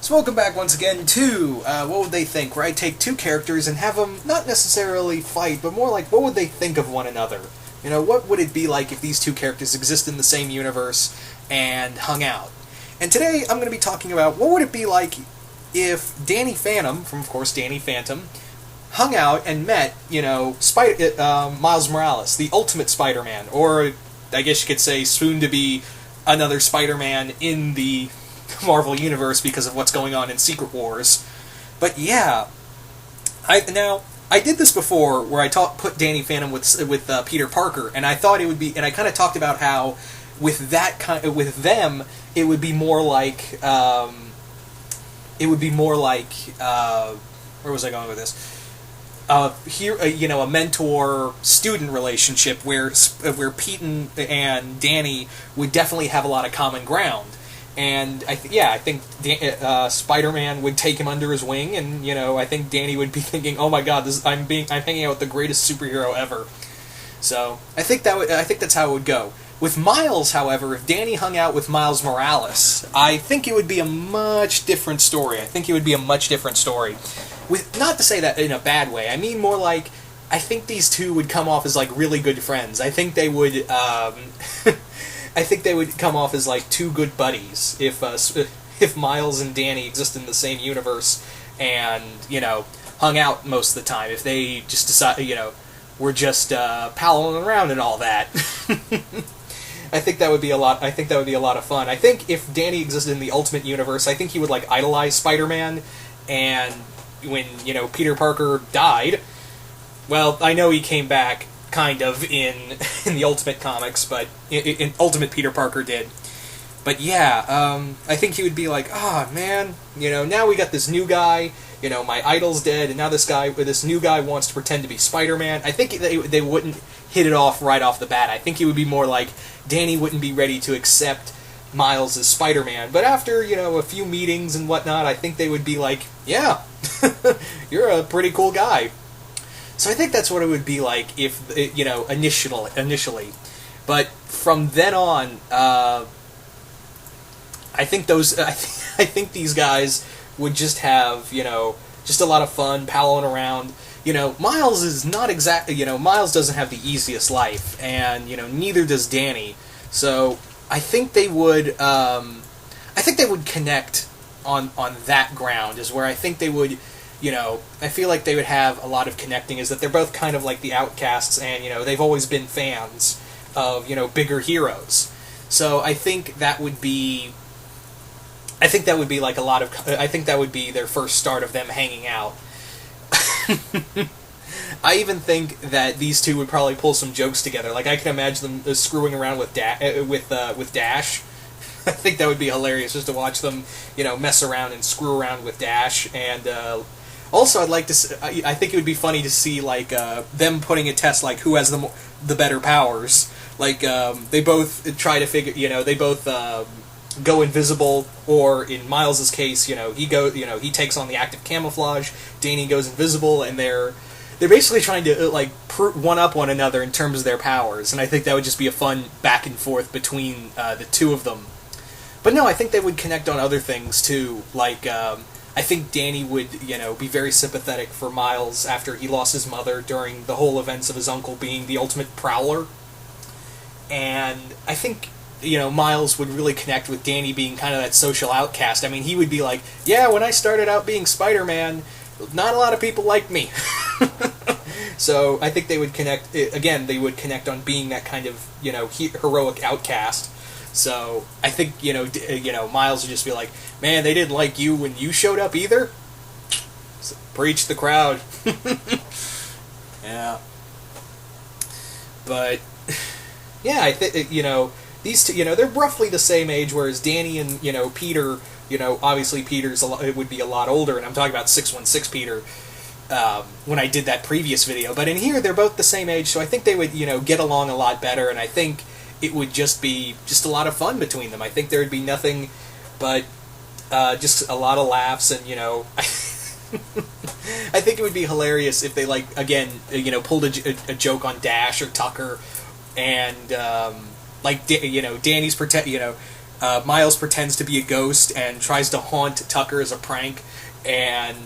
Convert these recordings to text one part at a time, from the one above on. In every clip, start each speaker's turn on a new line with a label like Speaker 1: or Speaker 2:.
Speaker 1: So welcome back once again to What Would They Think, where I take two characters and have them not necessarily fight, but more like what would they think of one another? You know, what would it be like if these two characters exist in the same universe and hung out? And today I'm going to be talking about what would it be like if Danny Phantom, from of course Danny Phantom, hung out and met, Miles Morales, the Ultimate Spider-Man, or I guess you could say soon to be another Spider-Man in the Marvel Universe because of what's going on in Secret Wars. But yeah, I did this before where I put Danny Phantom with Peter Parker, and I thought it would be, and I kind of talked about how with them it would be more like where was I going with this? A mentor-student relationship where Pete and Danny would definitely have a lot of common ground. And I think Spider-Man would take him under his wing, and I think Danny would be thinking, "Oh my God, I'm hanging out with the greatest superhero ever." So I think that's how it would go. With Miles, however, if Danny hung out with Miles Morales, I think it would be a much different story. With, not to say that in a bad way, I mean more like I think these two would come off as like really good friends. I think they would. I think they would come off as like two good buddies if Miles and Danny exist in the same universe and hung out most of the time. If they just decide we're just palling around and all that. I think that would be a lot. I think that would be a lot of fun. I think if Danny existed in the Ultimate Universe, I think he would like idolize Spider-Man. And when Peter Parker died, well, I know he came back kind of in the Ultimate comics, but in Ultimate Peter Parker did. But yeah, I think he would be like, "Oh man, now we got this new guy. My idol's dead, and now this new guy wants to pretend to be Spider-Man." I think they wouldn't hit it off right off the bat. I think he would be more like Danny wouldn't be ready to accept Miles as Spider-Man, but after a few meetings and whatnot, I think they would be like, "Yeah, you're a pretty cool guy." So I think that's what it would be like if initially, but from then on, I think these guys would just have just a lot of fun palling around. Miles is not exactly Miles doesn't have the easiest life, and neither does Danny. So I think they would connect on that ground is where I think they would. I feel like they would have a lot of connecting, is that they're both kind of like the outcasts, and, they've always been fans of, bigger heroes. So I think that would be like a lot of, I think that would be their first start of them hanging out. I even think that these two would probably pull some jokes together. Like, I can imagine them screwing around with Dash. I think that would be hilarious just to watch them, mess around and screw around with Dash. And also, I'd like to. I think it would be funny to see like them putting a test like who has the better powers. Like they both try to figure. They both go invisible, or in Miles's case, he takes on the active camouflage. Danny goes invisible, and they're basically trying to one up one another in terms of their powers. And I think that would just be a fun back and forth between the two of them. But no, I think they would connect on other things too. Like, I think Danny would, be very sympathetic for Miles after he lost his mother during the whole events of his uncle being the ultimate prowler. And I think, Miles would really connect with Danny being kind of that social outcast. I mean, he would be like, "Yeah, when I started out being Spider-Man, not a lot of people liked me." So I think they would connect, again, they would connect on being that kind of, heroic outcast. So I think Miles would just be like, "Man, they didn't like you when you showed up either." So, preach the crowd. Yeah. But yeah, I think these two, they're roughly the same age. Whereas Danny and Peter, obviously Peter's it would be a lot older, and I'm talking about 616 Peter. When I did that previous video, but in here they're both the same age, so I think they would get along a lot better, and I think it would just be a lot of fun between them. I think there would be nothing but just a lot of laughs, and I think it would be hilarious if they pulled a joke on Dash or Tucker, and Danny's Miles pretends to be a ghost and tries to haunt Tucker as a prank, and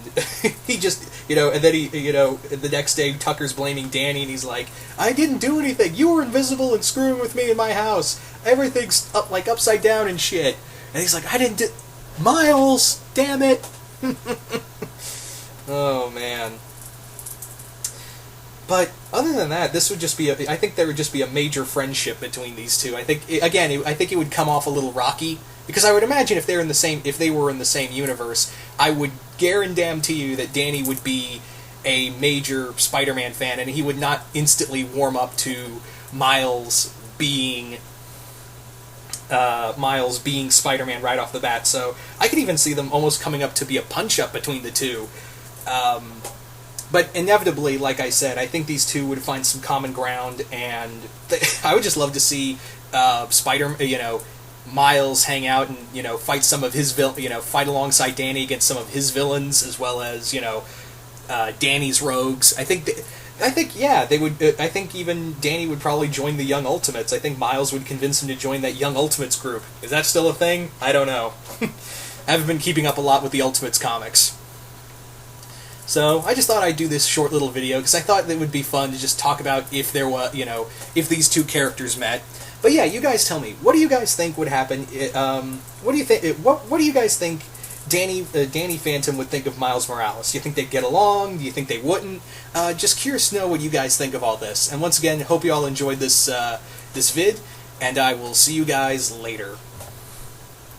Speaker 1: he just, and then the next day Tucker's blaming Danny, and he's like, I didn't do anything, you were invisible and screwing with me in my house, everything's upside down and shit, and he's like, I didn't do... Miles! Damn it! Oh, man. But other than that, this would just be I think there would just be a major friendship between these two. I think it would come off a little rocky, because I would imagine if they were in the same universe, I would guarantee you that Danny would be a major Spider-Man fan, and he would not instantly warm up to Miles being Spider-Man right off the bat. So I could even see them almost coming up to be a punch-up between the two. But inevitably, like I said, I think these two would find some common ground, and I would just love to see Miles hang out and fight some of his fight alongside Danny against some of his villains, as well as Danny's rogues. I think they would. I think even Danny would probably join the Young Ultimates. I think Miles would convince him to join that Young Ultimates group. Is that still a thing? I don't know. I haven't been keeping up a lot with the Ultimates comics. So I just thought I'd do this short little video because I thought it would be fun to just talk about if there was, if these two characters met. But yeah, you guys tell me, what do you guys think would happen? What do you think? What do you guys think Danny Phantom would think of Miles Morales? Do you think they'd get along? Do you think they wouldn't? Just curious to know what you guys think of all this. And once again, hope you all enjoyed this vid, and I will see you guys later.